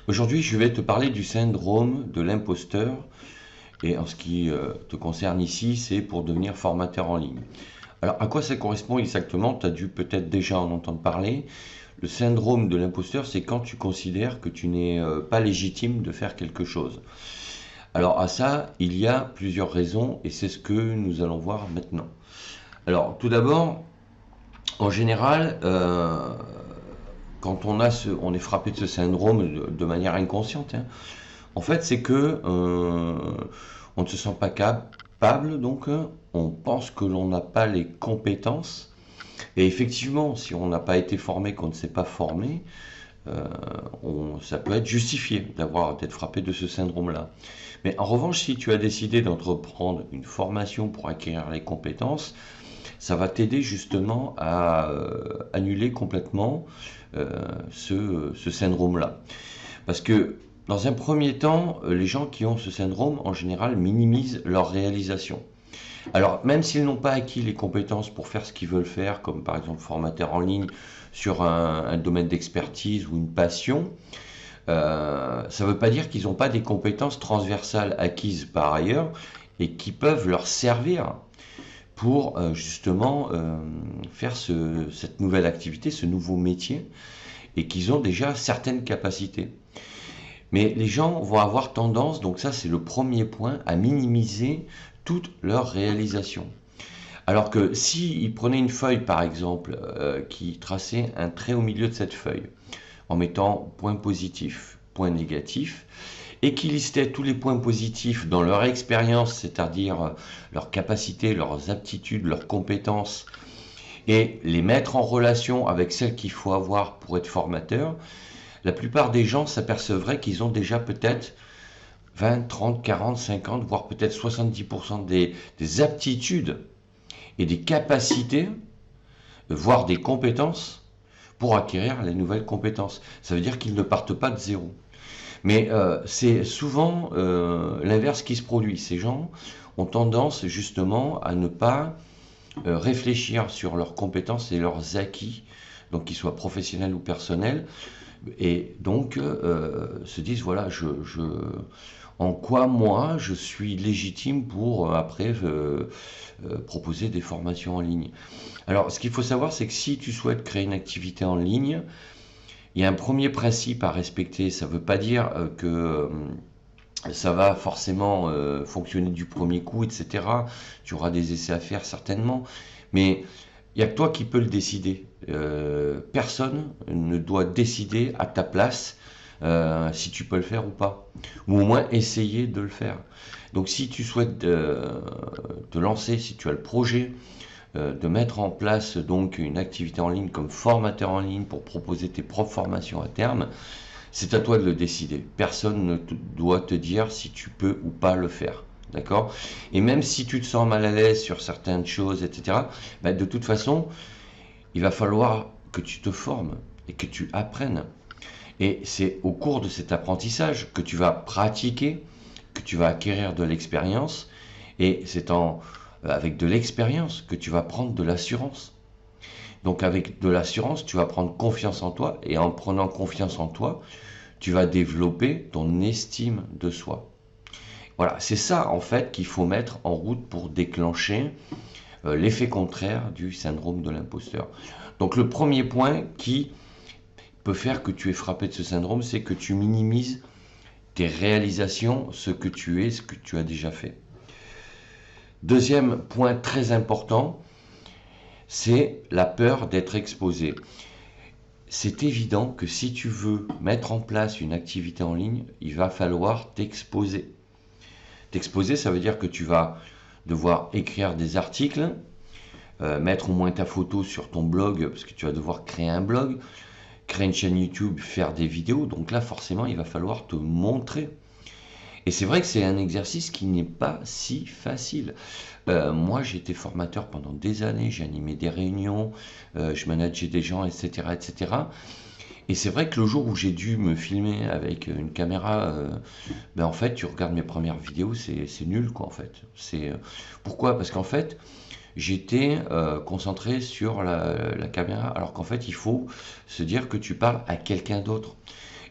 Aujourd'hui, je vais te parler du syndrome de l'imposteur. Et en ce qui te concerne ici, c'est pour devenir formateur en ligne. Alors, à quoi ça correspond exactement? Tu as dû peut-être déjà en entendre parler. Le syndrome de l'imposteur, c'est quand tu considères que tu n'es pas légitime de faire quelque chose. Alors, à ça, il y a plusieurs raisons et c'est ce que nous allons voir maintenant. Alors, tout d'abord, en général, quand on est frappé de ce syndrome de manière inconsciente, hein, en fait, c'est que on ne se sent pas capable, donc on pense que l'on n'a pas les compétences. Et effectivement, si on n'a pas été formé, qu'on ne s'est pas formé, ça peut être justifié d'être frappé de ce syndrome-là. Mais en revanche, si tu as décidé d'entreprendre une formation pour acquérir les compétences, ça va t'aider justement à annuler complètement ce syndrome-là. Parce que dans un premier temps, les gens qui ont ce syndrome, en général, minimisent leur réalisation. Alors, même s'ils n'ont pas acquis les compétences pour faire ce qu'ils veulent faire, comme par exemple formateur en ligne sur un domaine d'expertise ou une passion, ça ne veut pas dire qu'ils n'ont pas des compétences transversales acquises par ailleurs et qui peuvent leur servir pour justement faire cette nouvelle activité, ce nouveau métier, et qu'ils ont déjà certaines capacités. Mais les gens vont avoir tendance, donc ça c'est le premier point, à minimiser toutes leurs réalisations. Alors que s'ils prenaient une feuille par exemple, qui traçait un trait au milieu de cette feuille, en mettant point positif, point négatif, et qui listaient tous les points positifs dans leur expérience, c'est-à-dire leurs capacités, leurs aptitudes, leurs compétences, et les mettre en relation avec celles qu'il faut avoir pour être formateur, la plupart des gens s'apercevraient qu'ils ont déjà peut-être 20, 30, 40, 50, voire peut-être 70% des aptitudes et des capacités, voire des compétences, pour acquérir les nouvelles compétences. Ça veut dire qu'ils ne partent pas de zéro. Mais c'est souvent l'inverse qui se produit. Ces gens ont tendance justement à ne pas réfléchir sur leurs compétences et leurs acquis, donc qu'ils soient professionnels ou personnels, et donc se disent voilà, en quoi moi je suis légitime pour après proposer des formations en ligne. Alors ce qu'il faut savoir, c'est que si tu souhaites créer une activité en ligne, il y a un premier principe à respecter. Ça ne veut pas dire que ça va forcément fonctionner du premier coup, etc. Tu auras des essais à faire certainement, mais il n'y a que toi qui peux le décider. Personne ne doit décider à ta place si tu peux le faire ou pas, ou au moins essayer de le faire. Donc si tu souhaites te lancer, si tu as le projet de mettre en place donc une activité en ligne comme formateur en ligne pour proposer tes propres formations à terme, c'est à toi de le décider. Personne ne doit te dire si tu peux ou pas le faire. D'accord? Et même si tu te sens mal à l'aise sur certaines choses, etc., ben de toute façon, il va falloir que tu te formes et que tu apprennes. Et c'est au cours de cet apprentissage que tu vas pratiquer, que tu vas acquérir de l'expérience, et c'est avec de l'expérience que tu vas prendre de l'assurance. Donc avec de l'assurance, tu vas prendre confiance en toi, et en prenant confiance en toi, tu vas développer ton estime de soi. Voilà, c'est ça en fait qu'il faut mettre en route pour déclencher l'effet contraire du syndrome de l'imposteur. Donc le premier point qui peut faire que tu es frappé de ce syndrome, c'est que tu minimises tes réalisations, ce que tu es, ce que tu as déjà fait. Deuxième point très important, c'est la peur d'être exposé. C'est évident que si tu veux mettre en place une activité en ligne, il va falloir t'exposer. T'exposer, ça veut dire que tu vas devoir écrire des articles, mettre au moins ta photo sur ton blog, parce que tu vas devoir créer un blog, créer une chaîne YouTube, faire des vidéos. Donc là, forcément, il va falloir te montrer. Et c'est vrai que c'est un exercice qui n'est pas si facile. Moi, j'ai été formateur pendant des années, j'ai animé des réunions, je manageais des gens, etc., etc. Et c'est vrai que le jour où j'ai dû me filmer avec une caméra, ben en fait, tu regardes mes premières vidéos, c'est nul, quoi, en fait. Pourquoi? Parce qu'en fait, j'étais concentré sur la caméra, alors qu'en fait, il faut se dire que tu parles à quelqu'un d'autre.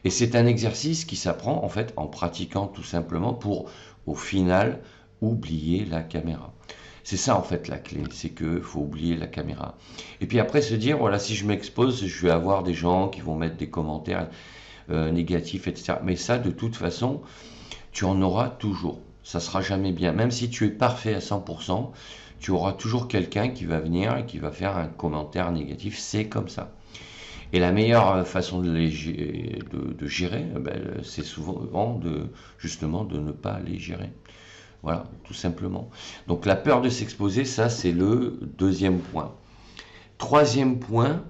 Et c'est un exercice qui s'apprend en fait en pratiquant tout simplement pour, au final, oublier la caméra. C'est ça en fait la clé, c'est qu'il faut oublier la caméra. Et puis après se dire, voilà, si je m'expose, je vais avoir des gens qui vont mettre des commentaires négatifs, etc. Mais ça, de toute façon, tu en auras toujours. Ça sera jamais bien. Même si tu es parfait à 100%, tu auras toujours quelqu'un qui va venir et qui va faire un commentaire négatif. C'est comme ça. Et la meilleure façon de gérer, c'est souvent justement de ne pas les gérer. Voilà, tout simplement. Donc la peur de s'exposer, ça c'est le deuxième point. Troisième point,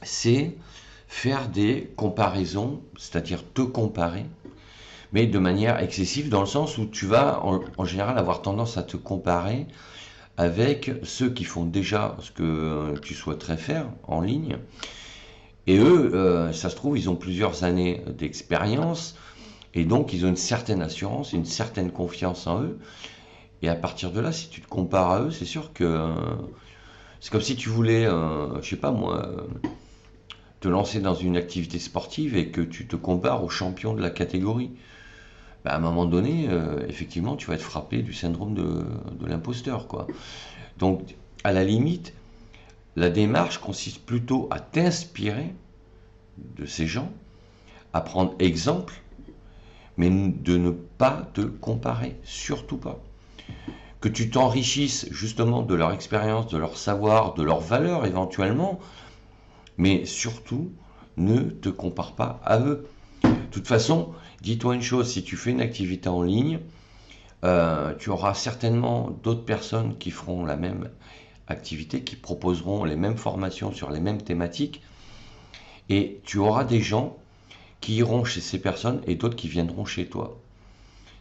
c'est faire des comparaisons, c'est-à-dire te comparer, mais de manière excessive, dans le sens où tu vas en général avoir tendance à te comparer avec ceux qui font déjà ce que tu souhaiterais faire en ligne. Et eux, ça se trouve, ils ont plusieurs années d'expérience, et donc ils ont une certaine assurance, une certaine confiance en eux. Et à partir de là, si tu te compares à eux, c'est sûr que c'est comme si tu voulais, je sais pas moi, te lancer dans une activité sportive et que tu te compares aux champions de la catégorie. À un moment donné, effectivement, tu vas être frappé du syndrome de l'imposteur, quoi. Donc, à la limite, la démarche consiste plutôt à t'inspirer de ces gens, à prendre exemple, mais de ne pas te comparer, surtout pas. Que tu t'enrichisses justement de leur expérience, de leur savoir, de leur valeur éventuellement, mais surtout, ne te compare pas à eux. De toute façon, dis-toi une chose, si tu fais une activité en ligne, tu auras certainement d'autres personnes qui feront la même activité, qui proposeront les mêmes formations sur les mêmes thématiques, et tu auras des gens qui iront chez ces personnes et d'autres qui viendront chez toi.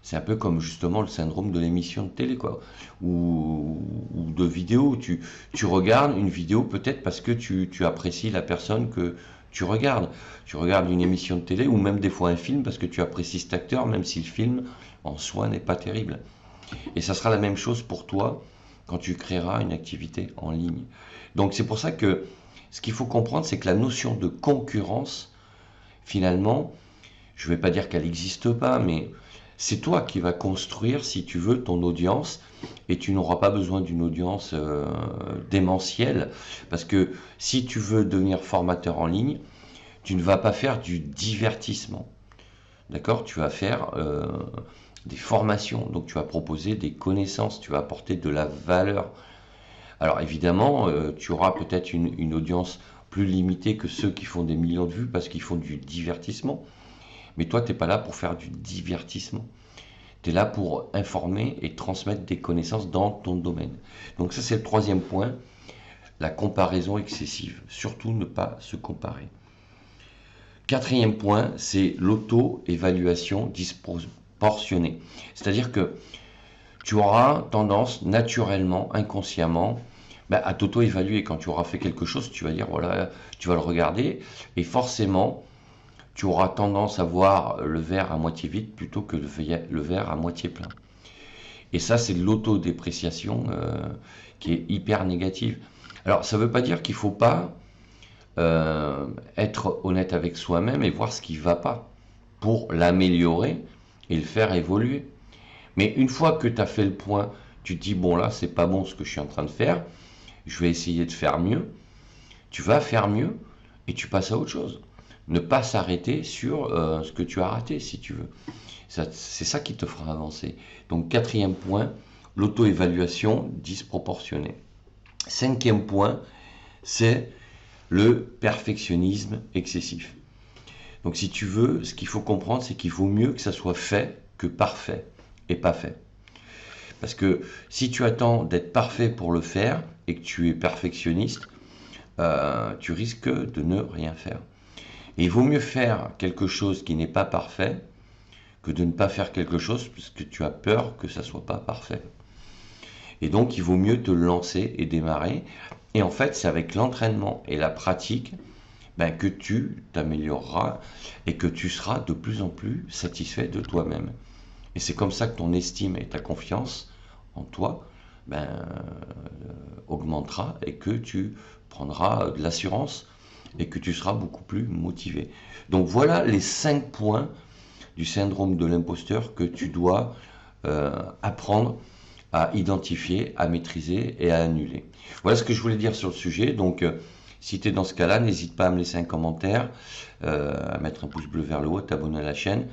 C'est un peu comme justement le syndrome de l'émission de télé, quoi, ou de vidéo. Tu regardes une vidéo peut-être parce que tu apprécies la personne que tu regardes. Tu regardes une émission de télé ou même des fois un film parce que tu apprécies cet acteur, même si le film en soi n'est pas terrible. Et ça sera la même chose pour toi quand tu créeras une activité en ligne. Donc c'est pour ça que ce qu'il faut comprendre, c'est que la notion de concurrence, finalement, je ne vais pas dire qu'elle n'existe pas, mais c'est toi qui vas construire, si tu veux, ton audience, et tu n'auras pas besoin d'une audience démentielle, parce que si tu veux devenir formateur en ligne, tu ne vas pas faire du divertissement, d'accord? Tu vas faire des formations, donc tu vas proposer des connaissances, tu vas apporter de la valeur. Alors évidemment, tu auras peut-être une audience plus limitée que ceux qui font des millions de vues parce qu'ils font du divertissement. Mais toi, tu n'es pas là pour faire du divertissement. Tu es là pour informer et transmettre des connaissances dans ton domaine. Donc ça, c'est le troisième point, la comparaison excessive. Surtout ne pas se comparer. Quatrième point, c'est l'auto-évaluation disproportionnée. C'est-à-dire que tu auras tendance naturellement, inconsciemment, à t'auto-évaluer. Quand tu auras fait quelque chose, tu vas dire, voilà, tu vas le regarder, et forcément, tu auras tendance à voir le verre à moitié vide plutôt que le verre à moitié plein. Et ça, c'est de l'autodépréciation qui est hyper négative. Alors, ça ne veut pas dire qu'il ne faut pas être honnête avec soi-même et voir ce qui ne va pas pour l'améliorer et le faire évoluer. Mais une fois que tu as fait le point, tu te dis, bon là, c'est pas bon ce que je suis en train de faire, je vais essayer de faire mieux. Tu vas faire mieux et tu passes à autre chose. Ne pas s'arrêter sur ce que tu as raté, si tu veux. C'est ça qui te fera avancer. Donc, quatrième point, l'auto-évaluation disproportionnée. Cinquième point, c'est le perfectionnisme excessif. Donc, si tu veux, ce qu'il faut comprendre, c'est qu'il vaut mieux que ça soit fait que parfait et pas fait. Parce que si tu attends d'être parfait pour le faire et que tu es perfectionniste, tu risques de ne rien faire. Et il vaut mieux faire quelque chose qui n'est pas parfait que de ne pas faire quelque chose puisque tu as peur que ça ne soit pas parfait. Et donc, il vaut mieux te lancer et démarrer. Et en fait, c'est avec l'entraînement et la pratique que tu t'amélioreras et que tu seras de plus en plus satisfait de toi-même. Et c'est comme ça que ton estime et ta confiance en toi augmentera et que tu prendras de l'assurance et que tu seras beaucoup plus motivé. Donc voilà les 5 points du syndrome de l'imposteur que tu dois apprendre à identifier, à maîtriser et à annuler. Voilà ce que je voulais dire sur le sujet. Donc si tu es dans ce cas-là, n'hésite pas à me laisser un commentaire, à mettre un pouce bleu vers le haut, t'abonner à la chaîne.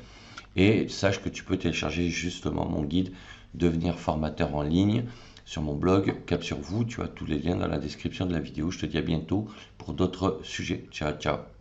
Et sache que tu peux télécharger justement mon guide Devenir formateur en ligne sur mon blog Cap sur vous. Tu as tous les liens dans la description de la vidéo. Je te dis à bientôt pour d'autres sujets. Ciao, ciao.